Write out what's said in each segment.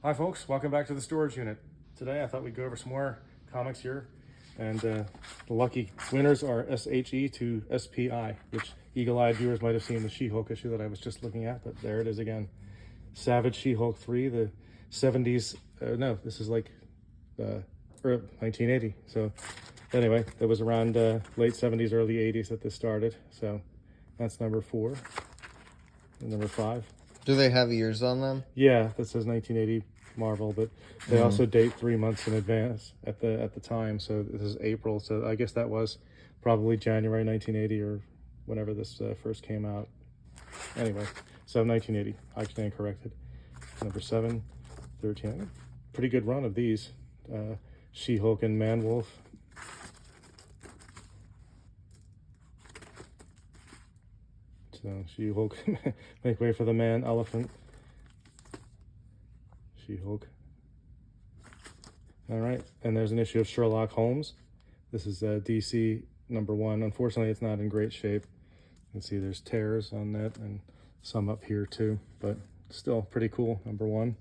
Hi folks, welcome back to the storage unit. Today I thought we'd go over some more comics here, and the lucky winners are SHE to SPI, which eagle-eyed viewers might have seen the She-Hulk issue that I was just looking at, but there it is again. Savage She-Hulk 3, the 70s, no, this is like 1980, so anyway, that was around late 70s, early 80s that this started, so that's number 4. And number 5. Do they have years on them? Yeah, that says 1980 Marvel, but they also date 3 months in advance at the time. So this is April, so I guess that was probably January 1980 or whenever this first came out. Anyway, so 1980. I stand corrected. Number 7, 13. Pretty good run of these. She-Hulk and Man-Wolf. So She-Hulk, make way for the Man-Elephant. She-Hulk. All right, and there's an issue of Sherlock Holmes. This is DC number 1. Unfortunately, it's not in great shape. You can see there's tears on that and some up here too, but still pretty cool, number 1.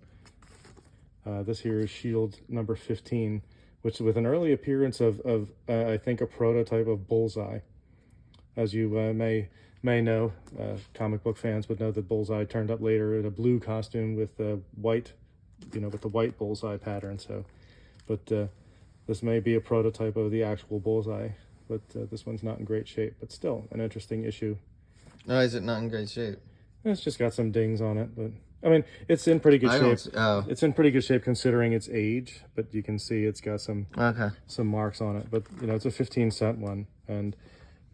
This here is S.H.I.E.L.D. number 15, which with an early appearance of I think a prototype of Bullseye. As you may know, comic book fans would know that Bullseye turned up later in a blue costume with white, with the white Bullseye pattern. So, but this may be a prototype of the actual Bullseye, but this one's not in great shape, but still an interesting issue. No, is it not in great shape? It's just got some dings on it, but I mean, it's in pretty good shape. It's in pretty good shape considering its age, but you can see it's got some marks on it. But it's a 15-cent one, and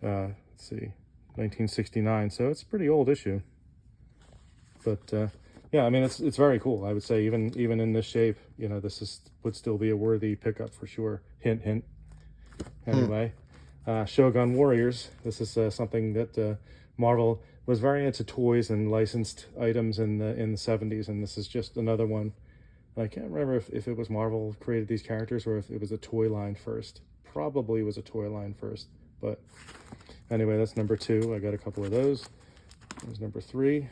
let's see, 1969, so it's a pretty old issue. But yeah, I mean, it's very cool. I would say even in this shape, this would still be a worthy pickup for sure. Hint, hint. Anyway, Shogun Warriors. This is something that Marvel was very into toys and licensed items in the 70s, and this is just another one. I can't remember if it was Marvel created these characters or if it was a toy line first. Probably was a toy line first, but anyway, that's number 2. I got a couple of those. There's number 3.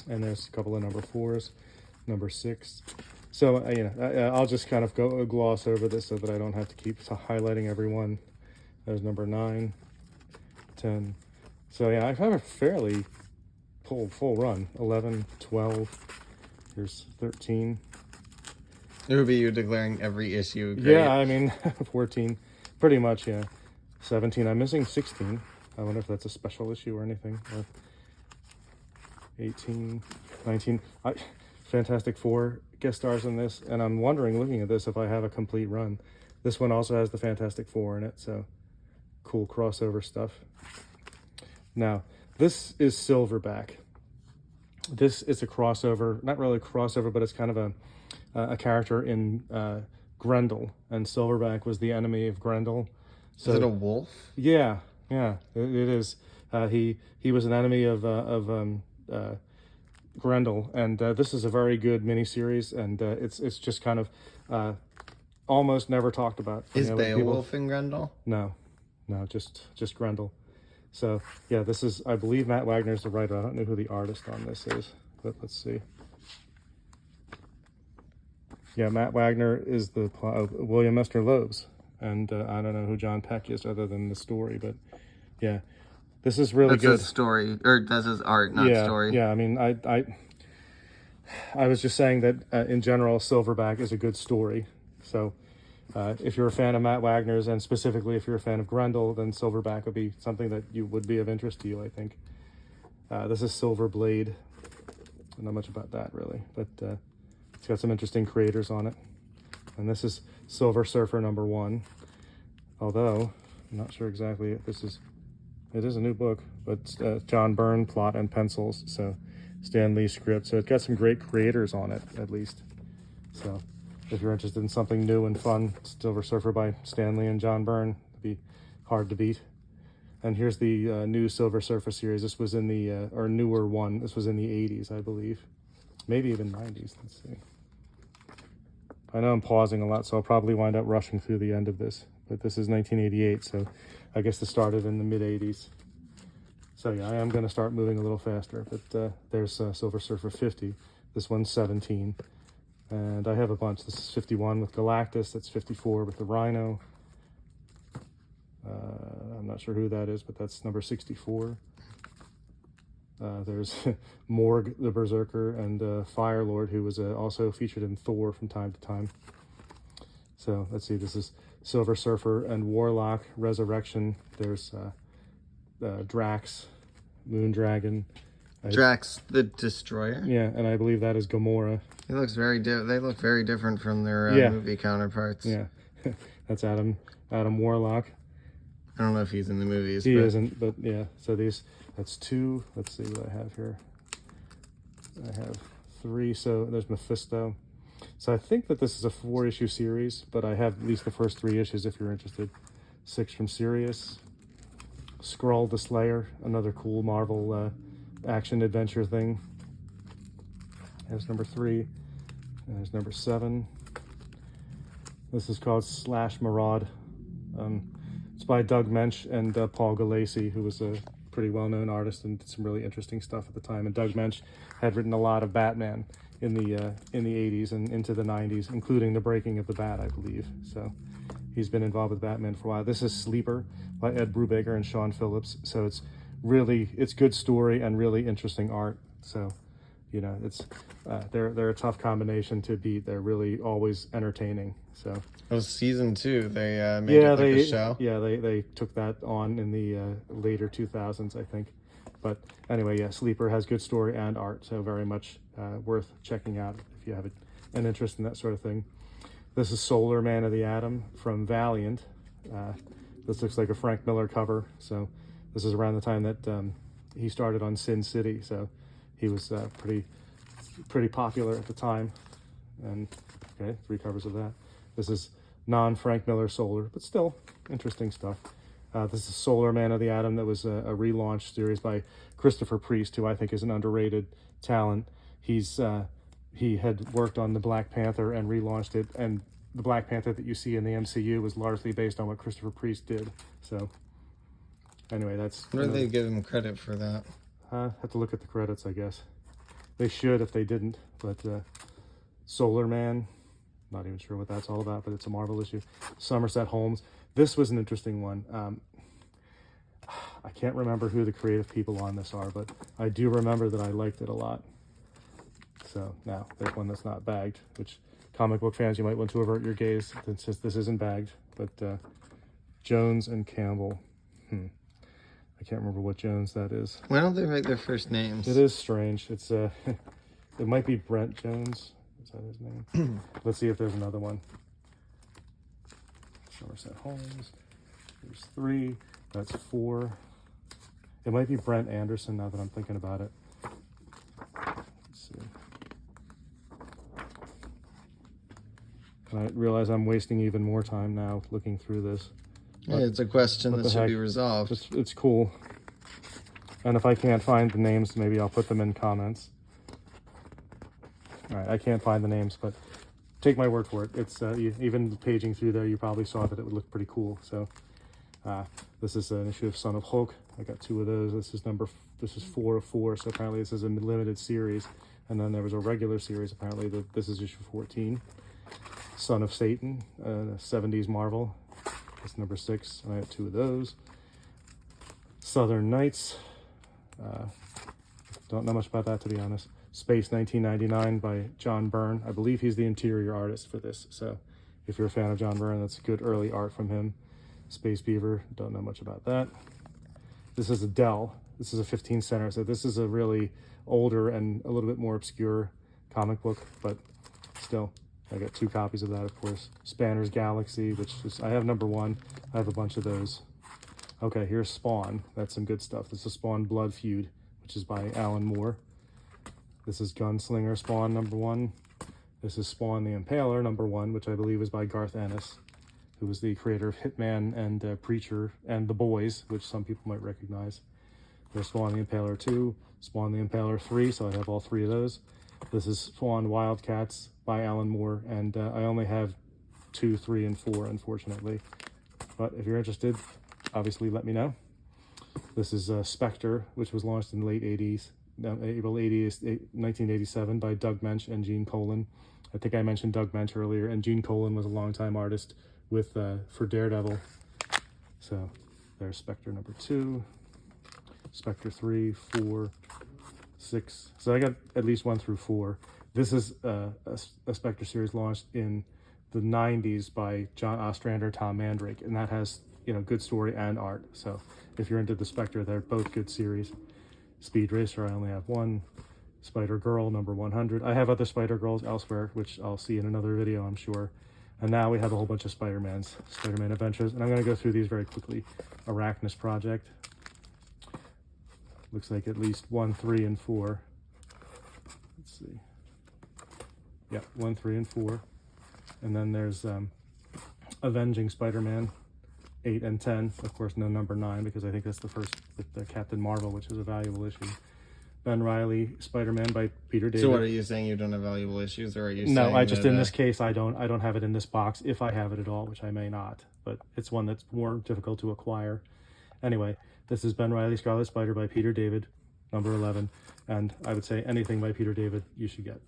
And there's a couple of number 4s. Number 6. So, I'll just kind of go gloss over this so that I don't have to keep highlighting every one. There's number 9, 10. So, yeah, I have a fairly full run. 11, 12. Here's 13. It would be you declaring every issue great. Yeah, I mean, 14. Pretty much, yeah. 17. I'm missing 16. I wonder if that's a special issue or anything. 18, 19. Fantastic Four guest stars in this, and I'm wondering, looking at this, if I have a complete run. This one also has the Fantastic Four in it, so cool crossover stuff. Now, this is Silverback. This is a crossover, not really a crossover, but it's kind of a character in Grendel, and Silverback was the enemy of Grendel. So, is it a wolf? Yeah, it is. He was an enemy of Grendel, and this is a very good miniseries, and it's just kind of almost never talked about. Is Beowulf in Grendel? No, just Grendel. So yeah, this is, I believe Matt Wagner's the writer. I don't know who the artist on this is, but let's see. Yeah, Matt Wagner is the William Mester Loebs, and I don't know who John Peck is other than the story, but yeah. This is really good. That's his story, or that's his art, not story. Yeah, I mean, I was just saying that in general, Silverback is a good story. So if you're a fan of Matt Wagner's, and specifically if you're a fan of Grendel, then Silverback would be something that would be of interest to you, I think. This is Silverblade. Not much about that, really, but it's got some interesting creators on it. And this is Silver Surfer number 1. Although, I'm not sure exactly if this is... It is a new book, but John Byrne, plot and pencils, so Stan Lee script. So it's got some great creators on it, at least. So if you're interested in something new and fun, Silver Surfer by Stan Lee and John Byrne, it'd be hard to beat. And here's the new Silver Surfer series. This was in the, or newer one. This was in the 80s, I believe. Maybe even 90s, let's see. I know I'm pausing a lot, so I'll probably wind up rushing through the end of this. But this is 1988, so I guess this started in the mid-80s. So yeah, I am going to start moving a little faster, but there's Silver Surfer 50. This one's 17. And I have a bunch. This is 51 with Galactus. That's 54 with the Rhino. I'm not sure who that is, but that's number 64. There's Morg the Berserker and Firelord, who was also featured in Thor from time to time. So let's see, this is Silver Surfer and Warlock Resurrection. There's Drax, Moondragon. Drax the Destroyer? Yeah, and I believe that is Gamora. He looks they look very different from their movie counterparts. Yeah, that's Adam Warlock. I don't know if he's in the movies. He isn't, but yeah. So that's 2. Let's see what I have here. I have 3. So there's Mephisto. So I think that this is a 4-issue series, but I have at least the first 3 issues if you're interested. 6 from Sirius. Skrull the Slayer, another cool Marvel action adventure thing. There's number 3. And there's number 7. This is called Slash Maraud. It's by Doug Mensch and Paul Gulacy, who was a pretty well-known artist and did some really interesting stuff at the time. And Doug Mensch had written a lot of Batman in the 80s and into the 90s, including The Breaking of the Bat, I believe. So he's been involved with Batman for a while. This is Sleeper by Ed Brubaker and Sean Phillips. So it's good story and really interesting art. So, you know, it's they're a tough combination to beat. They're really always entertaining. So it was season 2. They made a show. Yeah, they took that on in the later 2000s, I think. But anyway, yeah, Sleeper has good story and art, so very much worth checking out if you have an interest in that sort of thing. This is Solar Man of the Atom from Valiant. This looks like a Frank Miller cover. So this is around the time that he started on Sin City. So he was pretty popular at the time. And okay, 3 covers of that. This is non-Frank Miller Solar, but still interesting stuff. This is Solar Man of the Atom. That was a relaunch series by Christopher Priest, who I think is an underrated talent. He had worked on the Black Panther and relaunched it, and the Black Panther that you see in the MCU was largely based on what Christopher Priest did. So anyway, that's... Where do they give him credit for that? Have to look at the credits, I guess. They should if they didn't, but Solar Man, not even sure what that's all about, but it's a Marvel issue. Somerset Holmes. This was an interesting one. I can't remember who the creative people on this are, but I do remember that I liked it a lot. So now there's one that's not bagged, which comic book fans, you might want to avert your gaze since this isn't bagged. But Jones and Campbell. I can't remember what Jones that is. Why don't they write their first names? It is strange. It's it might be Brent Jones. Is that his name? Let's see if there's another one. Somerset Holmes. There's 3. That's 4. It might be Brent Anderson now that I'm thinking about it. Let's see. And I realize I'm wasting even more time now looking through this. Yeah, it's a question that should be resolved. It's cool. And if I can't find the names, maybe I'll put them in comments. All right, I can't find the names, but take my word for it. It's even paging through there, you probably saw that it would look pretty cool. So this is an issue of Son of Hulk. I got 2 of those. This is 4 of 4. So apparently this is a limited series. And then there was a regular series. Apparently this is issue 14. Son of Satan, 70s Marvel. That's number 6. And I have 2 of those. Southern Knights. Don't know much about that, to be honest. Space 1999 by John Byrne. I believe he's the interior artist for this. So if you're a fan of John Byrne, that's good early art from him. Space Beaver. Don't know much about that. This is a Dell. This is a 15 center. So this is a really older and a little bit more obscure comic book, but still. I got 2 copies of that, of course. Spanner's Galaxy, which is, I have number 1. I have a bunch of those. Okay, here's Spawn. That's some good stuff. This is Spawn Blood Feud, which is by Alan Moore. This is Gunslinger Spawn number 1. This is Spawn the Impaler number 1, which I believe is by Garth Ennis, who was the creator of Hitman and Preacher and The Boys, which some people might recognize. There's Spawn the Impaler 2, Spawn the Impaler 3, so I have all 3 of those. This is Spawn Wildcats by Alan Moore, and I only have 2, 3, and 4, unfortunately. But if you're interested, obviously let me know. This is Spectre, which was launched in the late 80s, April 1987 by Doug Mensch and Gene Colan. I think I mentioned Doug Mensch earlier, and Gene Colan was a longtime artist with for Daredevil. So there's Spectre number 2, Spectre 3, 4, 6. So I got at least 1 through 4. This is a Spectre series launched in the 90s by John Ostrander, Tom Mandrake, and that has, you know, good story and art. So if you're into the Spectre, they're both good series. Speed Racer, I only have 1. Spider Girl number 100. I have other Spider Girls elsewhere, which I'll see in another video, I'm sure. And now we have a whole bunch of Spider-Mans, Spider-Man Adventures, and I'm going to go through these very quickly. Arachnus Project. Looks like at least 1, 3, and 4. Let's see. Yeah, 1, 3, and 4. And then there's Avenging Spider-Man 8 and 10. Of course, no number 9, because I think that's the first with the Captain Marvel, which is a valuable issue. Ben Reilly, Spider-Man by Peter David. So what are you saying? You don't have valuable issues, or are you saying No, I just, in this case, I don't have it in this box, if I have it at all, which I may not. But it's one that's more difficult to acquire. Anyway, this is Ben Reilly, Scarlet Spider by Peter David, number 11. And I would say anything by Peter David, you should get.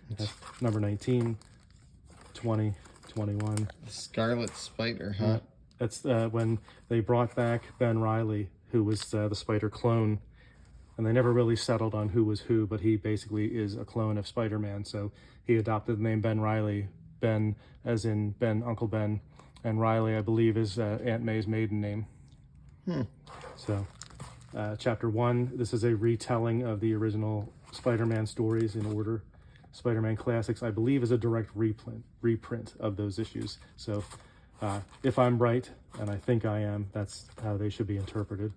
That's number 19, 20, 21. Scarlet Spider, huh? That's when they brought back Ben Reilly, who was the Spider clone. And they never really settled on who was who, but he basically is a clone of Spider-Man. So he adopted the name Ben Reilly. Ben, as in Ben, Uncle Ben. And Reilly, I believe, is Aunt May's maiden name. So, Chapter 1, this is a retelling of the original Spider-Man stories in order. Spider-Man Classics, I believe, is a direct reprint of those issues. So, if I'm right, and I think I am, that's how they should be interpreted.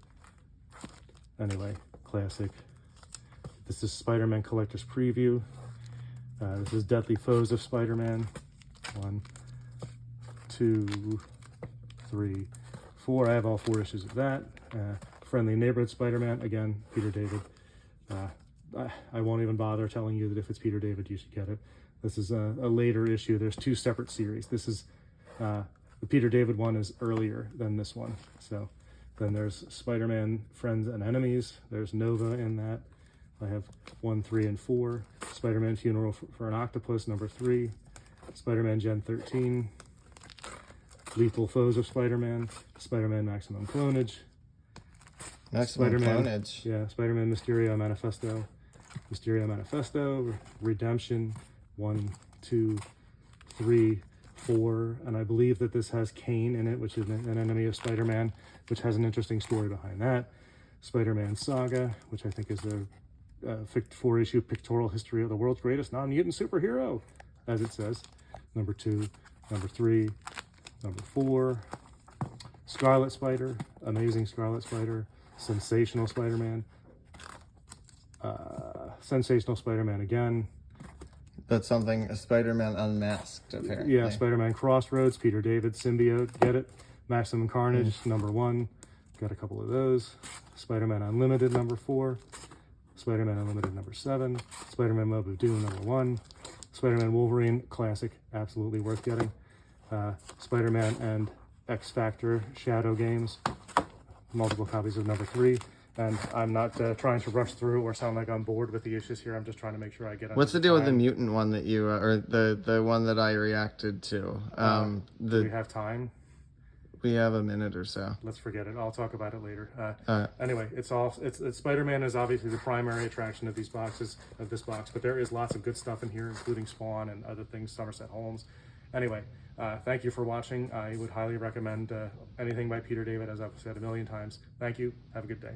Anyway. Classic. This is Spider-Man Collector's Preview. This is Deadly Foes of Spider-Man. 1, 2, 3, 4. I have all 4 issues of that. Friendly Neighborhood Spider-Man. Again, Peter David. I won't even bother telling you that if it's Peter David, you should get it. This is a later issue. There's 2 separate series. This is the Peter David one is earlier than this one. So. Then there's Spider-Man Friends and Enemies. There's Nova in that. I have 1, 3, and 4. Spider-Man Funeral for an Octopus, number 3. Spider-Man Gen 13. Lethal Foes of Spider-Man. Spider-Man Maximum Clonage. Clonage. Yeah, Spider-Man Mysterio Manifesto. Mysterio Manifesto. Redemption. 1, 2, 3, 4, and I believe that this has Kane in it, which is an enemy of Spider-Man, which has an interesting story behind that. Spider-Man Saga, which I think is a 4-issue pictorial history of the world's greatest non-mutant superhero, as it says. Number 2, number 3, number 4. Scarlet Spider, Amazing Scarlet Spider, Sensational Spider-Man, Sensational Spider-Man again. That's something, a Spider-Man Unmasked, apparently. Yeah, Spider-Man Crossroads, Peter David, Symbiote, get it? Maximum Carnage, number 1. Got a couple of those. Spider-Man Unlimited, number 4. Spider-Man Unlimited, number 7. Spider-Man Mobu Doom, number 1. Spider-Man Wolverine, classic, absolutely worth getting. Spider-Man and X-Factor Shadow Games, multiple copies of number 3. And I'm not trying to rush through or sound like I'm bored with the issues here. I'm just trying to make sure I get. What's the deal with the mutant one that you, or the one that I reacted to? Do we have time? We have a minute or so. Let's forget it. I'll talk about it later. Anyway, it's Spider-Man is obviously the primary attraction of this box, but there is lots of good stuff in here, including Spawn and other things, Somerset Holmes. Anyway, thank you for watching. I would highly recommend anything by Peter David, as I've said a million times. Thank you. Have a good day.